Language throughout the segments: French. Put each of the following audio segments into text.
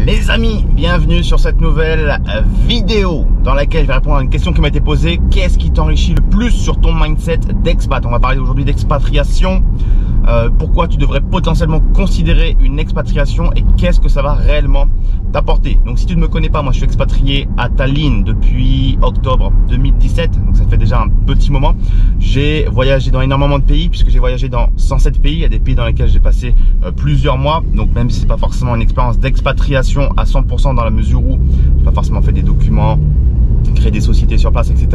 Les amis, bienvenue sur cette nouvelle vidéo dans laquelle je vais répondre à une question qui m'a été posée. Qu'est-ce qui t'enrichit le plus sur ton mindset d'expat? On va parler aujourd'hui d'expatriation, pourquoi tu devrais potentiellement considérer une expatriation et qu'est-ce que ça va réellement t'apporter. Donc si tu ne me connais pas, moi je suis expatrié à Tallinn depuis octobre 2017, donc ça fait déjà un petit moment. J'ai voyagé dans énormément de pays puisque j'ai voyagé dans 107 pays. Il y a des pays dans lesquels j'ai passé plusieurs mois, donc même si c'est pas forcément une expérience d'expatriation à 100% dans la mesure où j'ai pas forcément fait des documents, créer des sociétés sur place, etc.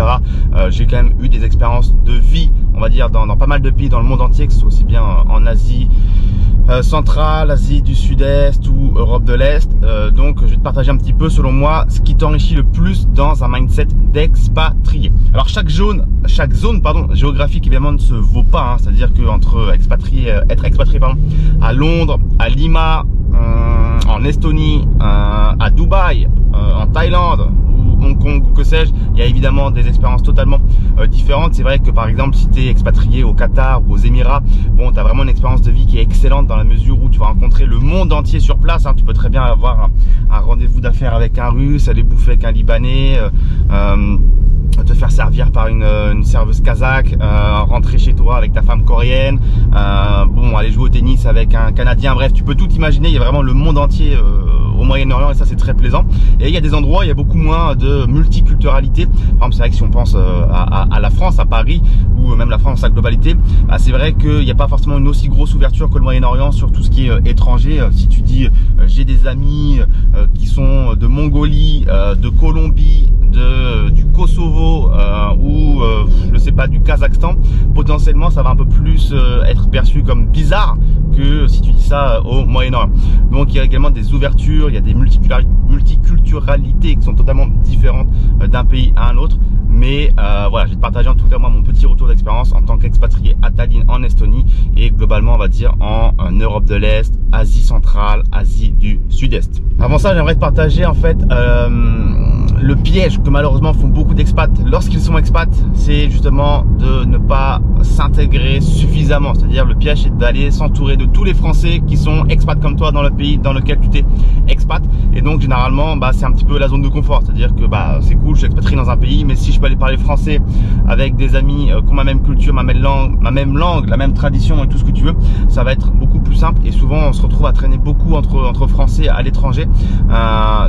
J'ai quand même eu des expériences de vie, on va dire, dans pas mal de pays dans le monde entier, que ce soit aussi bien en Asie centrale, Asie du Sud-Est ou Europe de l'Est. Donc je vais te partager un petit peu, selon moi, ce qui t'enrichit le plus dans un mindset d'expatrié. Alors chaque zone géographique évidemment ne se vaut pas, hein. C'est-à-dire que entre être expatrié à Londres, à Lima, en Estonie, à Dubaï, en Thaïlande ou Hong Kong ou que sais-je, il y a évidemment des expériences totalement différentes. C'est vrai que par exemple si tu es expatrié au Qatar ou aux Émirats, bon, tu as vraiment une expérience de vie qui est excellente dans la mesure où tu vas rencontrer le monde entier sur place, hein. Tu peux très bien avoir un rendez-vous d'affaires avec un Russe, aller bouffer avec un Libanais, te faire servir par une serveuse kazakh, rentrer chez toi avec ta femme coréenne, bon, aller jouer au tennis avec un Canadien. Bref, tu peux tout imaginer, il y a vraiment le monde entier au Moyen-Orient et ça c'est très plaisant. Et il y a des endroits où il y a beaucoup moins de multiculturalité. Par exemple, c'est vrai que si on pense à la France, à Paris, ou même la France dans sa globalité, bah, c'est vrai qu'il n'y a pas forcément une aussi grosse ouverture que le Moyen-Orient sur tout ce qui est étranger. Si tu dis j'ai des amis qui sont de Mongolie, de Colombie, du Kosovo ou je sais pas, du Kazakhstan, potentiellement ça va un peu plus être perçu comme bizarre que si tu dis ça au Moyen-Orient. Donc il y a également des ouvertures, il y a des multiculturalités qui sont totalement différentes d'un pays à un autre. Mais voilà, je vais te partager en tout cas moi mon petit retour d'expérience en tant qu'expatrié à Tallinn en Estonie et globalement on va dire en Europe de l'Est, Asie centrale, Asie du Sud-Est. Avant ça, j'aimerais te partager en fait le piège que malheureusement font beaucoup d'expats lorsqu'ils sont expats, c'est justement de ne pas s'intégrer suffisamment. C'est-à-dire le piège c'est d'aller s'entourer de tous les Français qui sont expats comme toi dans le pays dans lequel tu t'es expat. Et donc généralement bah, c'est un petit peu la zone de confort. C'est-à-dire que bah, c'est cool, je suis expatrié dans un pays, mais si je peux aller parler français avec des amis qui ont ma même culture, ma même langue, la même tradition et tout ce que tu veux, ça va être beaucoup plus simple. Et souvent on se retrouve à traîner beaucoup entre Français à l'étranger.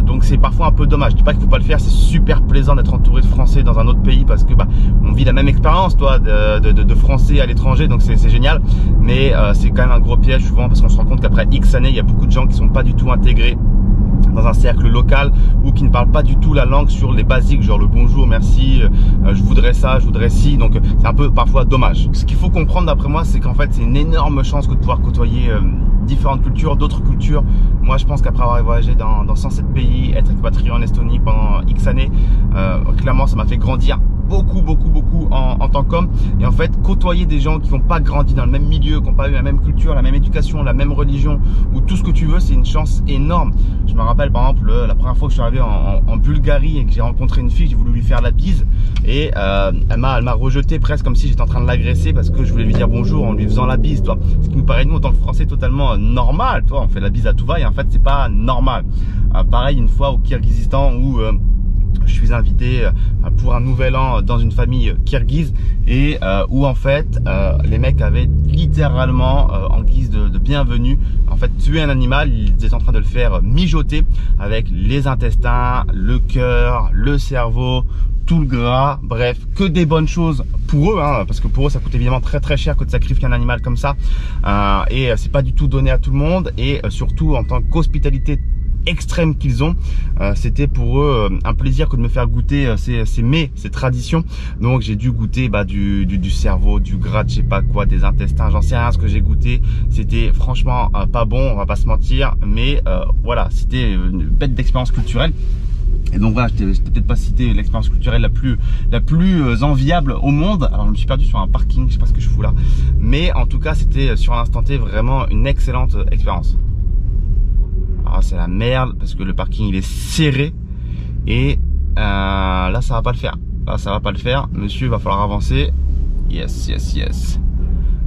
Donc c'est parfois un peu dommage. Je dis pas qu'il faut pas le faire, c'est super plaisant d'être entouré de Français dans un autre pays parce que bah, on vit la même expérience toi de Français à l'étranger, donc c'est génial. Mais c'est quand même un gros piège souvent parce qu'on se rend compte qu'après X années, il y a beaucoup de gens qui sont pas du tout intégrés dans un cercle local ou qui ne parlent pas du tout la langue sur les basiques, genre le bonjour, merci, je voudrais ça, je voudrais ci. Donc c'est un peu parfois dommage. Ce qu'il faut comprendre d'après moi, c'est qu'en fait c'est une énorme chance que de pouvoir côtoyer différentes cultures, d'autres cultures. Moi je pense qu'après avoir voyagé dans 107 pays, être expatrié en Estonie pendant X années, clairement ça m'a fait grandir beaucoup en tant qu'homme. Et en fait côtoyer des gens qui n'ont pas grandi dans le même milieu, qui n'ont pas eu la même culture, la même éducation, la même religion ou tout ce que tu veux, c'est une chance énorme. Je me rappelle par exemple la première fois que je suis arrivé en Bulgarie et que j'ai rencontré une fille, j'ai voulu lui faire la bise et elle m'a rejeté presque comme si j'étais en train de l'agresser parce que je voulais lui dire bonjour en lui faisant la bise, toi. Ce qui nous paraît nous en tant que Français totalement normal, toi, on fait la bise à tout va et en fait c'est pas normal. Pareil une fois au Kirghizistan où je suis invité pour un nouvel an dans une famille kirghize et où en fait les mecs avaient littéralement en guise de bienvenue en fait tué un animal. Ils étaient en train de le faire mijoter avec les intestins, le cœur, le cerveau, tout le gras, bref, que des bonnes choses pour eux, hein, parce que pour eux ça coûte évidemment très cher que de sacrifier un animal comme ça et c'est pas du tout donné à tout le monde et surtout en tant qu'hospitalité extrême qu'ils ont, c'était pour eux un plaisir que de me faire goûter ces mets, ces traditions. Donc j'ai dû goûter bah, du cerveau, du gras, je sais pas quoi, des intestins, j'en sais rien. Ce que j'ai goûté, c'était franchement pas bon, on va pas se mentir, mais voilà, c'était une bête d'expérience culturelle. Et donc voilà, je t'ai peut-être pas cité l'expérience culturelle la plus enviable au monde. Alors je me suis perdu sur un parking, je sais pas ce que je fous là, mais en tout cas c'était sur l'instant T vraiment une excellente expérience. Alors c'est la merde parce que le parking il est serré et là ça va pas le faire. Là ça va pas le faire. Monsieur, il va falloir avancer. Yes.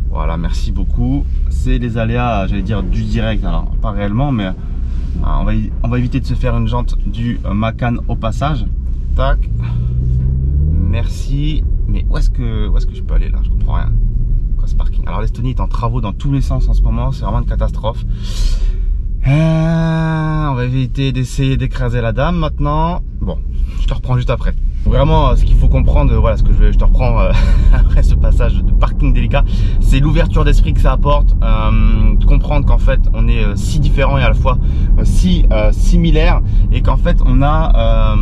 Voilà, merci beaucoup. C'est les aléas, j'allais dire du direct. Alors pas réellement, mais On va éviter de se faire une jante du Macan au passage. Tac. Merci. Mais où est-ce que je peux aller là? Je comprends rien. Quoi ce parking? Alors l'Estonie est en travaux dans tous les sens en ce moment. C'est vraiment une catastrophe. On va éviter d'essayer d'écraser la dame maintenant. Bon, je te reprends juste après. Vraiment, ce qu'il faut comprendre, voilà, ce que je te reprends après ce passage de parking délicat, c'est l'ouverture d'esprit que ça apporte, de comprendre qu'en fait on est si différents et à la fois si similaires, et qu'en fait on a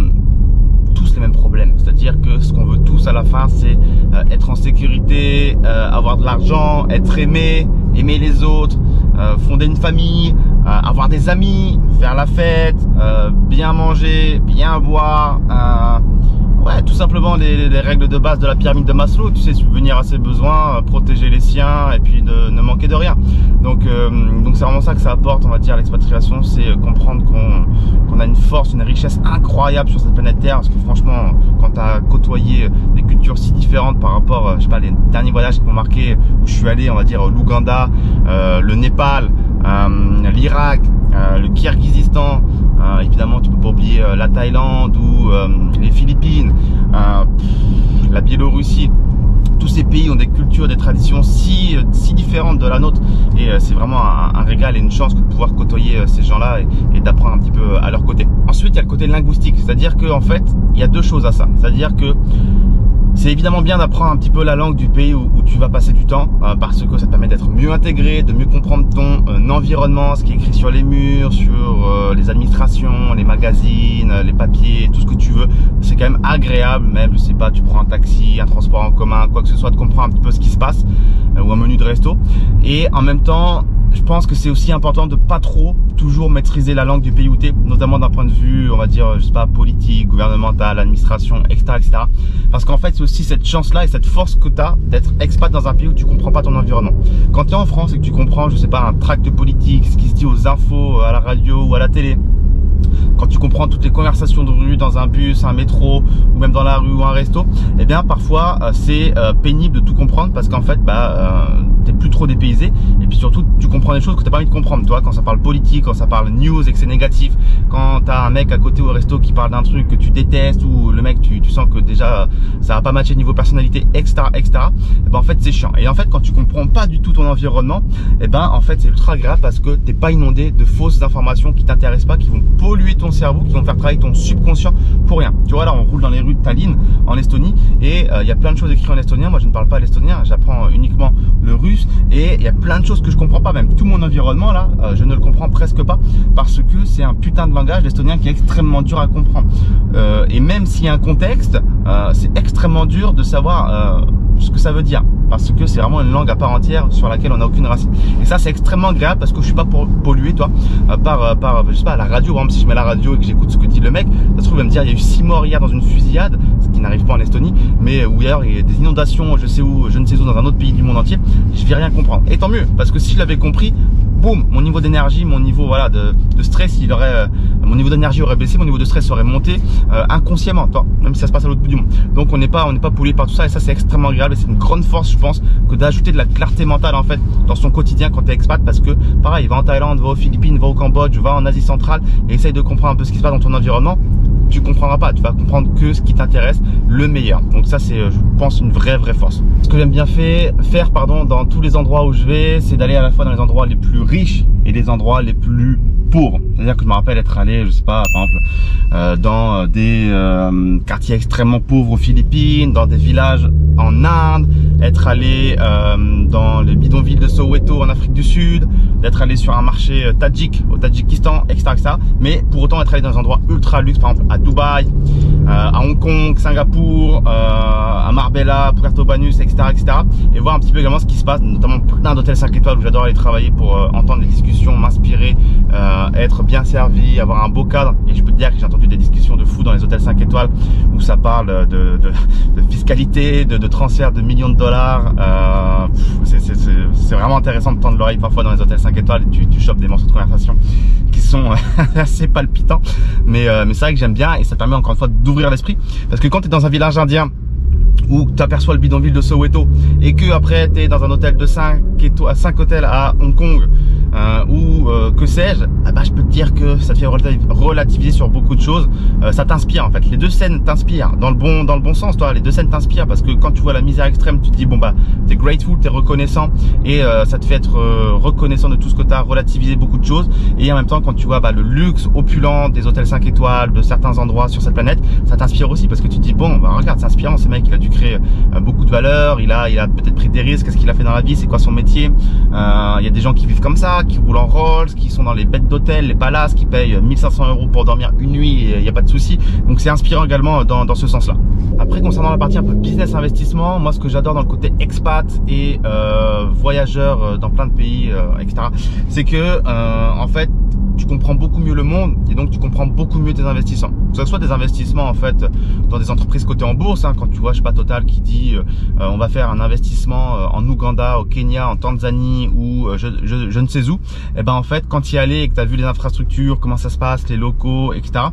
tous les mêmes problèmes. C'est-à-dire que ce qu'on veut tous à la fin, c'est être en sécurité, avoir de l'argent, être aimé, aimer les autres, fonder une famille, avoir des amis, faire la fête, bien manger, bien boire, ouais, tout simplement les règles de base de la pyramide de Maslow, tu sais, subvenir à ses besoins, protéger les siens et puis ne manquer de rien. Donc c'est vraiment ça que ça apporte, on va dire, l'expatriation, c'est comprendre qu'on a une force, une richesse incroyable sur cette planète Terre, parce que franchement, quand tu as côtoyé des cultures si différentes par rapport, je sais pas, les derniers voyages qui m'ont marqué, où je suis allé, on va dire l'Ouganda, le Népal, l'Irak, le Kirghizistan, évidemment tu peux pas oublier la Thaïlande ou les Philippines, la Biélorussie. Tous ces pays ont des cultures, des traditions si différentes de la nôtre, et c'est vraiment un régal et une chance de pouvoir côtoyer ces gens-là et d'apprendre un petit peu à leur côté. Ensuite, il y a le côté linguistique, c'est-à-dire qu'en fait, il y a deux choses à ça. C'est-à-dire que c'est évidemment bien d'apprendre un petit peu la langue du pays où tu vas passer du temps, parce que ça te permet d'être mieux intégré, de mieux comprendre ton environnement, ce qui est écrit sur les murs, sur les administrations, les magazines, les papiers, tout ce que tu veux. C'est quand même agréable, même, je sais pas, tu prends un taxi, un transport en commun, quoi que ce soit, de comprendre un petit peu ce qui se passe, ou un menu de resto. Et en même temps, je pense que c'est aussi important de pas trop toujours maîtriser la langue du pays où tu es, notamment d'un point de vue, on va dire, je sais pas, politique, gouvernemental, administration, etc. etc. Parce qu'en fait, c'est aussi cette chance-là et cette force que tu as d'être expat dans un pays où tu comprends pas ton environnement. Quand tu es en France et que tu comprends, je sais pas, un tract politique, ce qui se dit aux infos, à la radio ou à la télé, quand tu comprends toutes les conversations de rue dans un bus, un métro ou même dans la rue ou un resto, eh bien parfois c'est pénible de tout comprendre, parce qu'en fait t'es plus trop dépaysé, et puis surtout tu comprends des choses que t'as pas envie de comprendre. Toi, quand ça parle politique, quand ça parle news et que c'est négatif, quand t'as un mec à côté au resto qui parle d'un truc que tu détestes, ou le mec tu sens que déjà ça va pas matcher niveau personnalité, etc. Et ben en fait c'est chiant. Et en fait quand tu comprends pas du tout ton environnement, et ben en fait c'est ultra grave, parce que t'es pas inondé de fausses informations qui t'intéressent pas, qui vont polluer ton cerveau, qui vont faire travailler ton subconscient pour rien. Tu vois, là on roule dans les rues de Tallinn en Estonie, et il y a plein de choses écrites en estonien. Moi je ne parle pas l'estonien, j'apprends uniquement le russe, et il y a plein de choses que je comprends pas. Même tout mon environnement là, je ne le comprends presque pas, parce que c'est un putain de langage, l'estonien, qui est extrêmement dur à comprendre. Et même s'il y a un contexte, c'est extrêmement dur de savoir ce que ça veut dire, parce que c'est vraiment une langue à part entière sur laquelle on n'a aucune racine. Et ça c'est extrêmement agréable, parce que je suis pas pollué, toi, par je sais pas, la radio. Par exemple, si je mets la radio et que j'écoute ce que dit le mec, ça se trouve il va me dire il y a eu 6 morts hier dans une fusillade, ce qui n'arrive pas en Estonie, mais où ailleurs il y a des inondations, je sais où, je ne sais où, dans un autre pays du monde entier, je vais rien comprendre. Et tant mieux, parce que si je l'avais compris, boum, mon niveau d'énergie, mon niveau, voilà, de stress, il aurait, mon niveau d'énergie aurait baissé, mon niveau de stress aurait monté inconsciemment, toi, même si ça se passe à l'autre bout du monde. Donc on n'est pas pollué par tout ça, et ça c'est extrêmement agréable, et c'est une grande force, je pense, que d'ajouter de la clarté mentale en fait dans son quotidien quand tu es expat, parce que pareil, va en Thaïlande, va aux Philippines, va au Cambodge, va en Asie centrale, et essaye de comprendre un peu ce qui se passe dans ton environnement. Tu comprendras pas, tu vas comprendre que ce qui t'intéresse, le meilleur. Donc ça c'est, je pense, une vraie force. Ce que j'aime bien faire dans tous les endroits où je vais, c'est d'aller à la fois dans les endroits les plus riches et les endroits les plus pauvres. C'est-à-dire que je me rappelle être allé, je sais pas, par exemple, dans des quartiers extrêmement pauvres aux Philippines, dans des villages en Inde, être allé dans les bidonvilles de Soweto en Afrique du Sud, d'être allé sur un marché tadjik au Tadjikistan, etc., etc. Mais pour autant être allé dans des endroits ultra luxe, par exemple à Dubaï, à Hong Kong, Singapour, à Marbella, Puerto Banús, etc., etc. Et voir un petit peu également ce qui se passe, notamment plein d'hôtels 5 étoiles où j'adore aller travailler pour entendre les discussions, m'inspirer, être bien servi, avoir un beau cadre. Et je peux te dire que j'ai entendu des discussions de fou dans les hôtels 5 étoiles où ça parle de fiscalité, de transfert de millions de dollars. C'est vraiment intéressant de tendre l'oreille parfois dans les hôtels 5 étoiles, et tu chopes des morceaux de conversation qui sont assez palpitants. Mais c'est vrai que j'aime bien, et ça permet encore une fois d'ouvrir l'esprit, parce que quand tu es dans un village indien où tu aperçois le bidonville de Soweto, et que après tu es dans un hôtel de 5 hôtels à Hong Kong, ou que sais-je, je peux te dire que ça te fait relativiser sur beaucoup de choses. Ça t'inspire en fait. Les deux scènes t'inspirent dans le bon sens, toi. Les deux scènes t'inspirent parce que quand tu vois la misère extrême, tu te dis bon t'es grateful, t'es reconnaissant et ça te fait être reconnaissant de tout ce que t'as, relativiser beaucoup de choses. Et en même temps, quand tu vois le luxe opulent des hôtels 5 étoiles de certains endroits sur cette planète, ça t'inspire aussi parce que tu te dis bon regarde, c'est inspirant, ce mec il a dû créer beaucoup de valeur, il a peut-être pris des risques, qu'est-ce qu'il a fait dans la vie, c'est quoi son métier. Il y a des gens qui vivent comme ça, qui roulent en Rolls, qui sont dans les bêtes d'hôtel, les palaces, qui payent 1500 € pour dormir une nuit et il n'y a pas de souci. Donc c'est inspirant également dans ce sens là. Après, concernant la partie un peu business investissement, moi ce que j'adore dans le côté expat et voyageur dans plein de pays, etc., c'est que en fait tu comprends beaucoup mieux le monde et donc tu comprends beaucoup mieux tes investissements. Que ce soit des investissements en fait dans des entreprises cotées en bourse, quand tu vois, je sais pas, Total qui dit on va faire un investissement en Ouganda, au Kenya, en Tanzanie ou je ne sais où, et en fait quand tu y allais et que tu as vu les infrastructures, comment ça se passe, les locaux, etc.,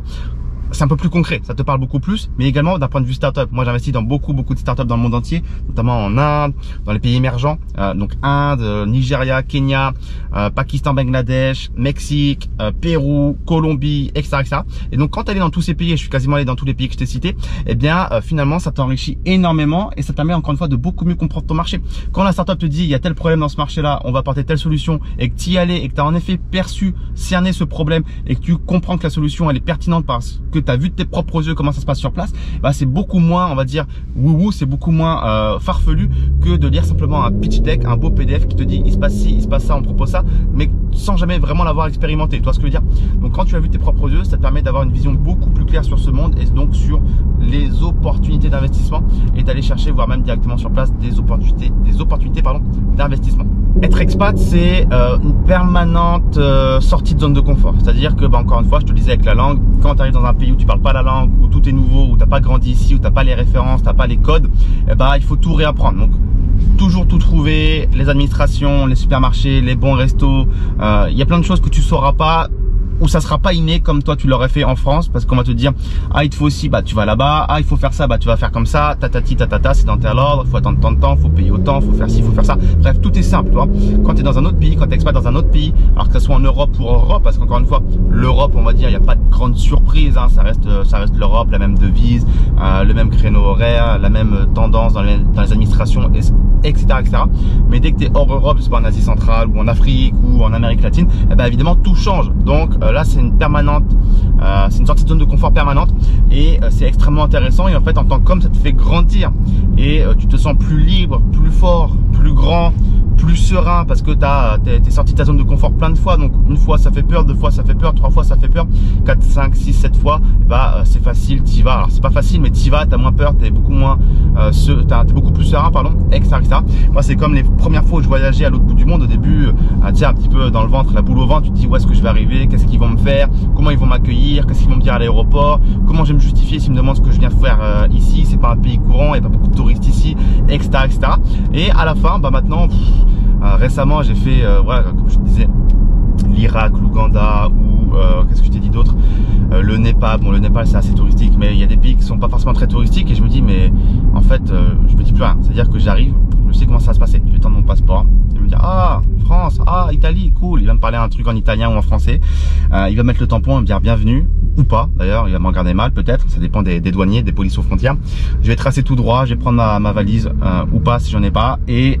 c'est un peu plus concret, ça te parle beaucoup plus, mais également d'un point de vue startup. Moi, j'investis dans beaucoup de startups dans le monde entier, notamment en Inde, dans les pays émergents, donc Inde, Nigeria, Kenya, Pakistan, Bangladesh, Mexique, Pérou, Colombie, etc., etc. Et donc, quand tu es allé dans tous ces pays, et je suis quasiment allé dans tous les pays que je t'ai cités, finalement, ça t'enrichit énormément et ça te permet encore une fois de beaucoup mieux comprendre ton marché. Quand la startup te dit, il y a tel problème dans ce marché-là, on va apporter telle solution, et que tu y allais et que tu as en effet perçu, cerné ce problème et que tu comprends que la solution, elle est pertinente parce que tu as vu de tes propres yeux comment ça se passe sur place, c'est beaucoup moins, on va dire, wouhou, c'est beaucoup moins farfelu que de lire simplement un pitch deck, un beau PDF qui te dit il se passe ci, il se passe ça, on propose ça, mais sans jamais vraiment l'avoir expérimenté. Tu vois ce que je veux dire? Donc quand tu as vu de tes propres yeux, ça te permet d'avoir une vision beaucoup plus claire sur ce monde et donc sur les opportunités d'investissement et d'aller chercher, voire même directement sur place, des opportunités d'investissement. Être expat, c'est une permanente sortie de zone de confort. C'est-à-dire que, encore une fois, je te le disais avec la langue, quand tu arrives dans un pays où tu parles pas la langue, où tout est nouveau, où tu n'as pas grandi ici, où tu n'as pas les références, tu n'as pas les codes, il faut tout réapprendre. Donc, toujours tout trouver, les administrations, les supermarchés, les bons restos, il y a plein de choses que tu sauras pas, où ça sera pas inné comme toi tu l'aurais fait en France, parce qu'on va te dire il te faut aussi, tu vas là-bas, il faut faire ça, tu vas faire comme ça, tatati tatata, c'est dans tel ordre, il faut attendre tant de temps, il faut payer autant, il faut faire ci, il faut faire ça. Bref, tout est simple, tu vois. Quand tu es dans un autre pays, quand tu es expat dans un autre pays, alors que ce soit en Europe ou en Europe, parce qu'encore une fois, l'Europe, on va dire, il n'y a pas de grande surprise, ça reste l'Europe, la même devise, le même créneau horaire, la même tendance dans les administrations, etc., etc. Mais dès que tu es hors Europe, je sais pas, en Asie centrale ou en Afrique ou en Amérique latine, évidemment tout change. Donc là c'est une sortie de zone de confort permanente et c'est extrêmement intéressant. Et en fait, en tant qu'homme, ça te fait grandir et tu te sens plus libre, plus fort, plus grand, plus serein, parce que t'es sorti de ta zone de confort plein de fois. Donc une fois ça fait peur, deux fois ça fait peur, trois fois ça fait peur, 4, 5, 6, 7 fois, c'est facile, t'y vas. Alors c'est pas facile, mais t'y vas, t'as moins peur, t'es beaucoup moins t'es beaucoup plus serein, etc., etc. Moi c'est comme les premières fois où je voyageais à l'autre bout du monde. Au début, un petit peu dans le ventre, la boule au ventre, tu te dis où est-ce que je vais arriver, qu'est-ce qu'ils vont me faire, comment ils vont m'accueillir, qu'est-ce qu'ils vont me dire à l'aéroport, comment je vais me justifier s'ils me demandent ce que je viens faire ici, c'est pas un pays courant, il n'y a pas beaucoup de touristes ici, etc., etc. Et à la fin, maintenant, récemment j'ai fait, comme je te disais, l'Irak, l'Ouganda ou qu'est-ce que je t'ai dit d'autre, le Népal. Bon, le Népal c'est assez touristique, mais il y a des pays qui sont pas forcément très touristiques et je me dis mais en fait je me dis plus rien. C'est-à-dire que j'arrive, je sais comment ça va se passer, je vais tendre mon passeport, je vais me dire France, Italie, cool, il va me parler un truc en italien ou en français, il va mettre le tampon et me dire bienvenue, ou pas d'ailleurs, il va me regarder mal peut-être, ça dépend des douaniers, des polices aux frontières. Je vais tracer tout droit, je vais prendre ma valise ou pas si j'en ai pas et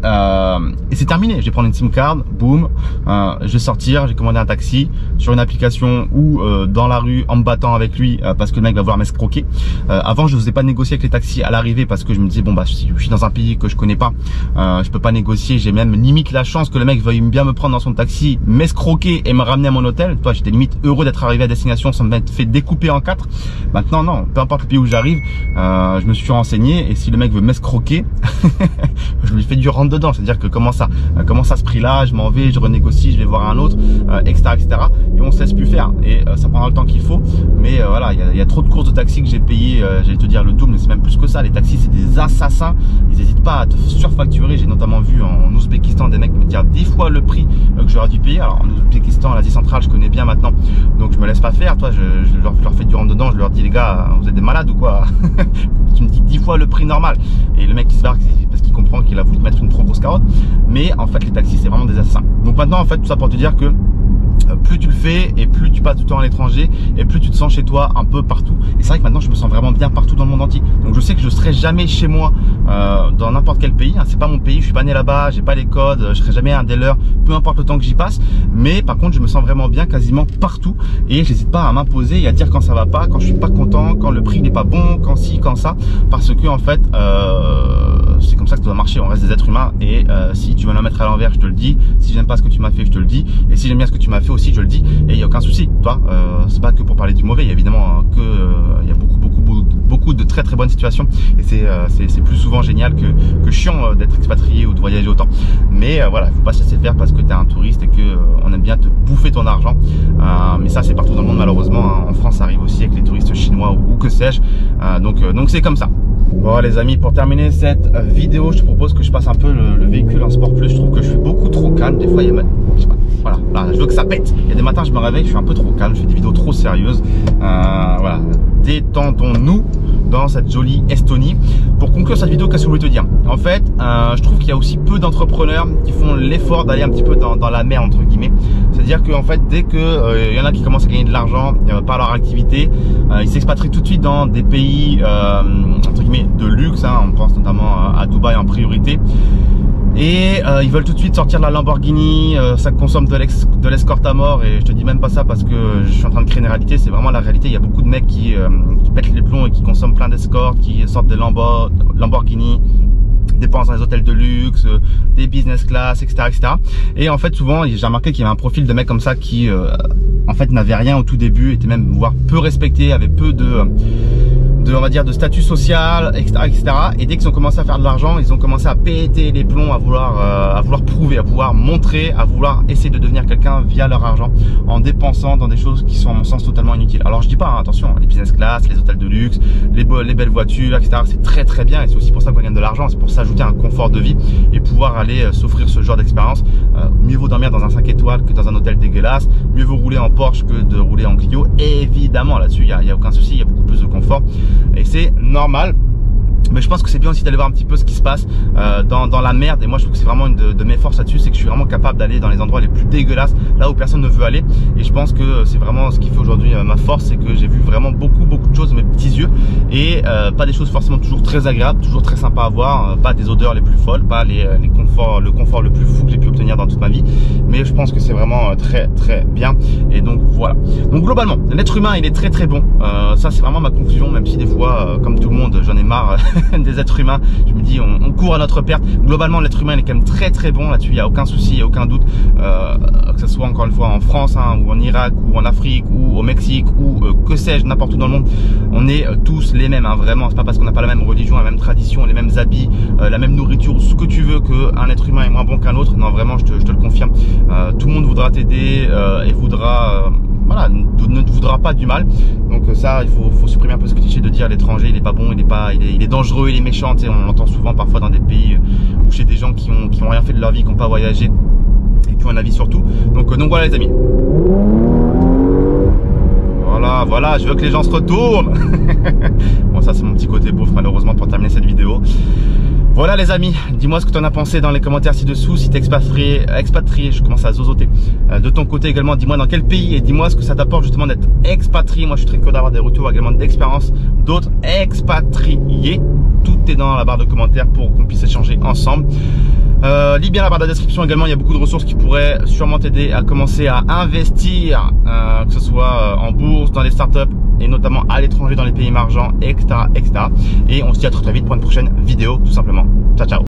c'est terminé. Je vais prendre une SIM card, boum, je vais sortir, j'ai commandé un taxi sur une application ou dans la rue en me battant avec lui parce que le mec va vouloir m'escroquer. Avant je n'osais pas négocier avec les taxis à l'arrivée parce que je me disais si je suis dans un pays que je connais pas, je peux pas négocier, j'ai même limite la chance que le mec veuille bien me prendre dans son taxi, m'escroquer et me ramener à mon hôtel. Toi, j'étais limite heureux d'être arrivé à destination sans me fait découper en 4. Maintenant non, peu importe le pays où j'arrive, je me suis renseigné et si le mec veut m'escroquer je lui fais du rentre dedans. C'est-à-dire que comment ça ce prix là, je m'en vais, je renégocie, je vais voir un autre, etc., etc. et on se laisse plus faire et ça prendra le temps qu'il faut, mais voilà, il y a trop de courses de taxi que j'ai payé, j'allais te dire le double, mais c'est même plus que ça. Les taxis c'est des assassins, ils n'hésitent pas à te surfacturer. J'ai notamment vu en Ouzbékistan des mecs me dire 10 fois le prix que j'aurais dû payer. Alors en Ouzbékistan, l'Asie centrale, je connais bien maintenant, donc je me laisse pas faire. Toi, je leur fais du rentre dedans, je leur dis les gars, vous êtes des malades ou quoi? Tu me dis 10 fois le prix normal. Et le mec qui se barre parce qu'il comprend qu'il a voulu te mettre une trop grosse carotte. Mais en fait les taxis c'est vraiment des assassins. Donc maintenant en fait tout ça pour te dire que plus tu le fais et plus tu passes du temps à l'étranger et plus tu te sens chez toi un peu partout. Et c'est vrai que maintenant je me sens vraiment bien partout dans le monde entier. Donc je sais que je serai jamais chez moi dans n'importe quel pays, hein. C'est pas mon pays, je suis pas né là-bas, j'ai pas les codes, je serai jamais un des leurs, peu importe le temps que j'y passe. Mais par contre je me sens vraiment bien quasiment partout et j'hésite pas à m'imposer et à dire quand ça va pas, quand je suis pas content, quand le prix n'est pas bon, quand ci, quand ça. Parce que en fait c'est comme ça que ça doit marcher, on reste des êtres humains. Et si tu veux la mettre à l'envers, je te le dis. Si j'aime pas ce que tu m'as fait, je te le dis. Et si j'aime bien ce que tu m'as fait aussi, je le dis. Et il n'y a aucun souci, toi, c'est pas que pour parler du mauvais, il y a évidemment il y a beaucoup de très bonnes situations. Et c'est plus souvent génial que chiant d'être expatrié ou de voyager autant. Mais voilà, il faut pas se laisser faire parce que tu es un touriste et que on aime bien te bouffer ton argent. Mais ça c'est partout dans le monde malheureusement, hein. En France ça arrive aussi avec les touristes chinois ou que sais-je. Donc c'est comme ça. Bon les amis, pour terminer cette vidéo, je te propose que je passe un peu le véhicule en Sport Plus. Je trouve que je suis beaucoup trop calme. Des fois il y a je sais pas, voilà, là, je veux que ça pète. Il y a des matins je me réveille, je suis un peu trop calme, je fais des vidéos trop sérieuses. Voilà, détendons-nous dans cette jolie Estonie. Pour conclure cette vidéo, qu'est-ce que je voulais te dire? En fait, je trouve qu'il y a aussi peu d'entrepreneurs qui font l'effort d'aller un petit peu dans la mer entre guillemets. C'est-à-dire qu'en fait, dès que y en a qui commencent à gagner de l'argent par leur activité, ils s'expatrient tout de suite dans des pays entre guillemets de luxe, hein. On pense notamment à Dubaï en priorité. Et ils veulent tout de suite sortir de la Lamborghini, ça consomme de l'escorte à mort. Et je te dis même pas ça parce que je suis en train de créer une réalité, c'est vraiment la réalité. Il y a beaucoup de mecs qui pètent les plombs et qui consomment plein d'escortes, qui sortent des Lamborghini, dépensent dans les hôtels de luxe, des business class, etc. Et en fait souvent j'ai remarqué qu'il y avait un profil de mecs comme ça qui en fait n'avait rien au tout début, était même voire peu respecté, avait peu on va dire de statut social, etc. Et dès qu'ils ont commencé à faire de l'argent, ils ont commencé à péter les plombs, à vouloir prouver, à vouloir montrer, à vouloir essayer de devenir quelqu'un via leur argent, en dépensant dans des choses qui sont à mon sens totalement inutiles. Alors je dis pas, hein, attention, les business class, les hôtels de luxe, les belles voitures, etc. C'est très bien et c'est aussi pour ça qu'on gagne de l'argent, c'est pour s'ajouter un confort de vie et pouvoir aller s'offrir ce genre d'expérience. Mieux vaut dormir dans un 5 étoiles que dans un hôtel dégueulasse, mieux vaut rouler en Porsche que de rouler en Clio. Et évidemment là-dessus il y a aucun souci, il y a beaucoup plus de confort et c'est normal. Mais je pense que c'est bien aussi d'aller voir un petit peu ce qui se passe dans la merde. Et moi je trouve que c'est vraiment une de mes forces là-dessus, c'est que je suis vraiment capable d'aller dans les endroits les plus dégueulasses, là où personne ne veut aller. Et je pense que c'est vraiment ce qui fait aujourd'hui ma force, c'est que j'ai vu vraiment beaucoup de choses de mes petits yeux. Et pas des choses forcément toujours très agréables, toujours très sympa à voir, pas des odeurs les plus folles, pas le confort le plus fou que j'ai pu obtenir dans toute ma vie. Mais je pense que c'est vraiment très bien. Et donc voilà. Donc globalement, l'être humain il est très bon. Ça c'est vraiment ma conclusion, même si des fois comme tout le monde j'en ai marre des êtres humains, je me dis on court à notre perte. Globalement l'être humain il est quand même très bon là-dessus, il n'y a aucun souci, il n'y a aucun doute, que ce soit encore une fois en France, hein, ou en Irak, ou en Afrique, ou au Mexique, ou que sais-je, n'importe où dans le monde, on est tous les mêmes, hein, vraiment. C'est pas parce qu'on n'a pas la même religion, la même tradition, les mêmes habits, la même nourriture, ce que tu veux, qu'un être humain est moins bon qu'un autre. Non vraiment je te le confirme, tout le monde voudra t'aider et voudra voilà, ne te voudra pas du mal. Donc ça il faut supprimer un peu ce cliché de dire l'étranger il est pas bon, il est dangereux, il est méchant. Et on l'entend souvent parfois dans des pays ou chez des gens qui ont rien fait de leur vie, qui n'ont pas voyagé et qui ont un avis sur tout. Donc voilà les amis. Voilà, je veux que les gens se retournent. Bon ça c'est mon petit côté beauf malheureusement pour terminer cette vidéo. Voilà les amis, dis-moi ce que tu en as pensé dans les commentaires ci-dessous. Si t'es expatrié, je commence à zozoter. De ton côté également, dis-moi dans quel pays et dis-moi ce que ça t'apporte justement d'être expatrié. Moi je suis très curieux d'avoir des retours également d'expérience d'autres expatriés. Tout est dans la barre de commentaires pour qu'on puisse échanger ensemble. Lis bien la barre de description également, il y a beaucoup de ressources qui pourraient sûrement t'aider à commencer à investir, que ce soit en bourse, dans les startups et notamment à l'étranger, dans les pays émergents, etc. Et on se dit à très vite pour une prochaine vidéo tout simplement. Ciao ciao.